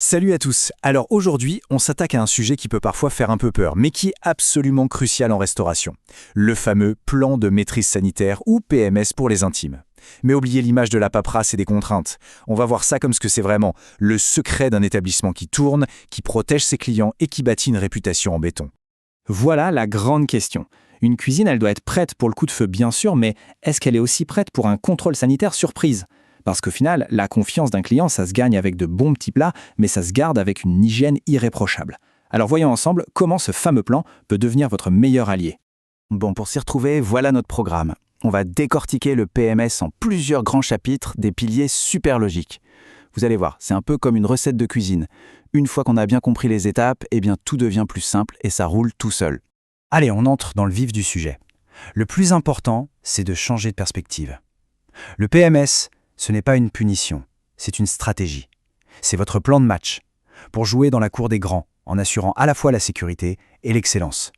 Salut à tous. Alors aujourd'hui, on s'attaque à un sujet qui peut parfois faire un peu peur, mais qui est absolument crucial en restauration. Le fameux plan de maîtrise sanitaire ou PMS pour les intimes. Mais oubliez l'image de la paperasse et des contraintes. On va voir ça comme ce que c'est vraiment, le secret d'un établissement qui tourne, qui protège ses clients et qui bâtit une réputation en béton. Voilà la grande question. Une cuisine, elle doit être prête pour le coup de feu, bien sûr, mais est-ce qu'elle est aussi prête pour un contrôle sanitaire surprise ? Parce qu'au final, la confiance d'un client, ça se gagne avec de bons petits plats, mais ça se garde avec une hygiène irréprochable. Alors voyons ensemble comment ce fameux plan peut devenir votre meilleur allié. Bon, pour s'y retrouver, voilà notre programme. On va décortiquer le PMS en plusieurs grands chapitres, des piliers super logiques. Vous allez voir, c'est un peu comme une recette de cuisine. Une fois qu'on a bien compris les étapes, eh bien tout devient plus simple et ça roule tout seul. Allez, on entre dans le vif du sujet. Le plus important, c'est de changer de perspective. Le PMS, ce n'est pas une punition, c'est une stratégie. C'est votre plan de match pour jouer dans la cour des grands, en assurant à la fois la sécurité et l'excellence.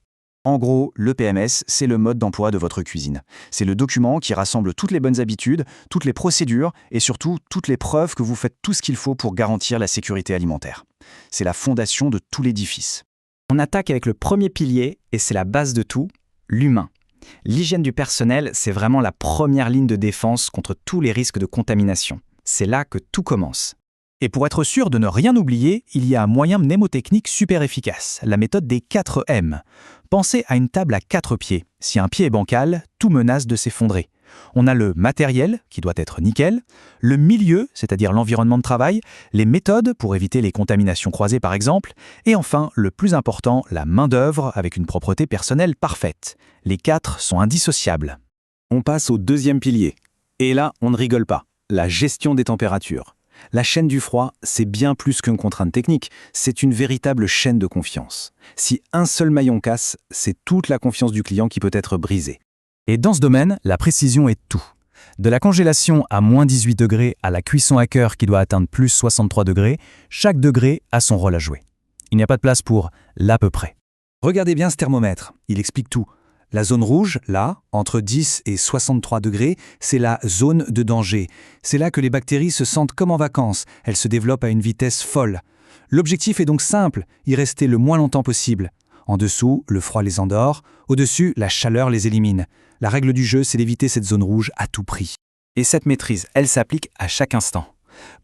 En gros, le PMS, c'est le mode d'emploi de votre cuisine. C'est le document qui rassemble toutes les bonnes habitudes, toutes les procédures et surtout toutes les preuves que vous faites tout ce qu'il faut pour garantir la sécurité alimentaire. C'est la fondation de tout l'édifice. On attaque avec le premier pilier et c'est la base de tout, l'humain. L'hygiène du personnel, c'est vraiment la première ligne de défense contre tous les risques de contamination. C'est là que tout commence. Et pour être sûr de ne rien oublier, il y a un moyen mnémotechnique super efficace, la méthode des 4 M. Pensez à une table à 4 pieds. Si un pied est bancal, tout menace de s'effondrer. On a le matériel, qui doit être nickel, le milieu, c'est-à-dire l'environnement de travail, les méthodes pour éviter les contaminations croisées par exemple, et enfin, le plus important, la main-d'œuvre avec une propreté personnelle parfaite. Les 4 sont indissociables. On passe au deuxième pilier. Et là, on ne rigole pas. La gestion des températures. La chaîne du froid, c'est bien plus qu'une contrainte technique, c'est une véritable chaîne de confiance. Si un seul maillon casse, c'est toute la confiance du client qui peut être brisée. Et dans ce domaine, la précision est tout. De la congélation à moins 18 degrés à la cuisson à cœur qui doit atteindre plus 63 degrés, chaque degré a son rôle à jouer. Il n'y a pas de place pour l'à peu près. Regardez bien ce thermomètre, il explique tout. La zone rouge, là, entre 10 et 63 degrés, c'est la zone de danger. C'est là que les bactéries se sentent comme en vacances, elles se développent à une vitesse folle. L'objectif est donc simple, y rester le moins longtemps possible. En dessous, le froid les endort, au-dessus, la chaleur les élimine. La règle du jeu, c'est d'éviter cette zone rouge à tout prix. Et cette maîtrise, elle s'applique à chaque instant.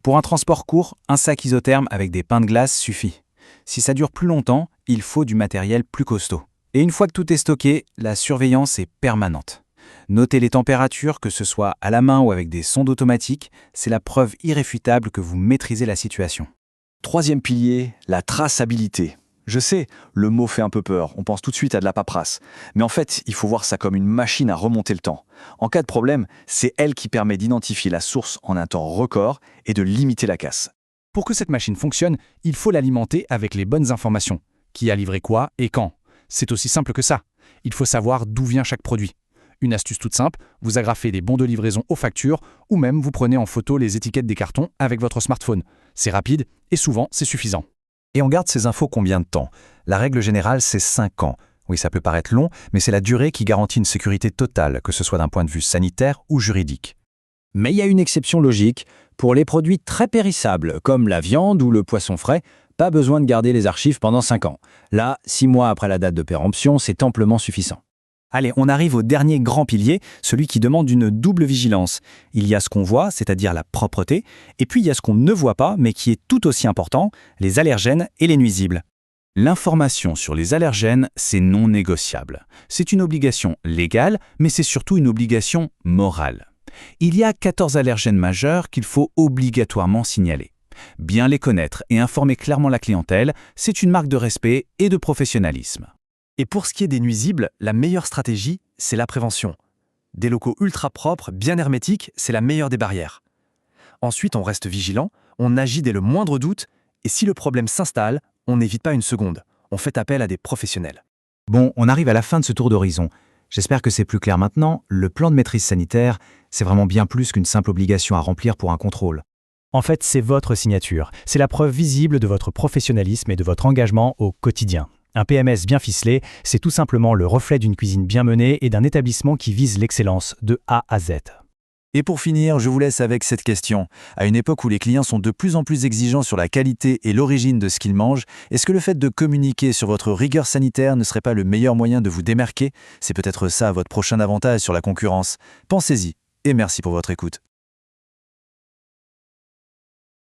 Pour un transport court, un sac isotherme avec des pains de glace suffit. Si ça dure plus longtemps, il faut du matériel plus costaud. Et une fois que tout est stocké, la surveillance est permanente. Notez les températures, que ce soit à la main ou avec des sondes automatiques, c'est la preuve irréfutable que vous maîtrisez la situation. Troisième pilier, la traçabilité. Je sais, le mot fait un peu peur, on pense tout de suite à de la paperasse. Mais en fait, il faut voir ça comme une machine à remonter le temps. En cas de problème, c'est elle qui permet d'identifier la source en un temps record et de limiter la casse. Pour que cette machine fonctionne, il faut l'alimenter avec les bonnes informations. Qui a livré quoi et quand ? C'est aussi simple que ça. Il faut savoir d'où vient chaque produit. Une astuce toute simple, vous agrafez des bons de livraison aux factures ou même vous prenez en photo les étiquettes des cartons avec votre smartphone. C'est rapide et souvent c'est suffisant. Et on garde ces infos combien de temps ? La règle générale, c'est 5 ans. Oui, ça peut paraître long, mais c'est la durée qui garantit une sécurité totale, que ce soit d'un point de vue sanitaire ou juridique. Mais il y a une exception logique. Pour les produits très périssables, comme la viande ou le poisson frais, pas besoin de garder les archives pendant 5 ans. Là, 6 mois après la date de péremption, c'est amplement suffisant. Allez, on arrive au dernier grand pilier, celui qui demande une double vigilance. Il y a ce qu'on voit, c'est-à-dire la propreté, et puis il y a ce qu'on ne voit pas, mais qui est tout aussi important, les allergènes et les nuisibles. L'information sur les allergènes, c'est non négociable. C'est une obligation légale, mais c'est surtout une obligation morale. Il y a 14 allergènes majeurs qu'il faut obligatoirement signaler. Bien les connaître et informer clairement la clientèle, c'est une marque de respect et de professionnalisme. Et pour ce qui est des nuisibles, la meilleure stratégie, c'est la prévention. Des locaux ultra propres, bien hermétiques, c'est la meilleure des barrières. Ensuite, on reste vigilant, on agit dès le moindre doute, et si le problème s'installe, on n'hésite pas une seconde. On fait appel à des professionnels. Bon, on arrive à la fin de ce tour d'horizon. J'espère que c'est plus clair maintenant. Le plan de maîtrise sanitaire, c'est vraiment bien plus qu'une simple obligation à remplir pour un contrôle. En fait, c'est votre signature. C'est la preuve visible de votre professionnalisme et de votre engagement au quotidien. Un PMS bien ficelé, c'est tout simplement le reflet d'une cuisine bien menée et d'un établissement qui vise l'excellence de A à Z. Et pour finir, je vous laisse avec cette question. À une époque où les clients sont de plus en plus exigeants sur la qualité et l'origine de ce qu'ils mangent, est-ce que le fait de communiquer sur votre rigueur sanitaire ne serait pas le meilleur moyen de vous démarquer? C'est peut-être ça votre prochain avantage sur la concurrence. Pensez-y et merci pour votre écoute.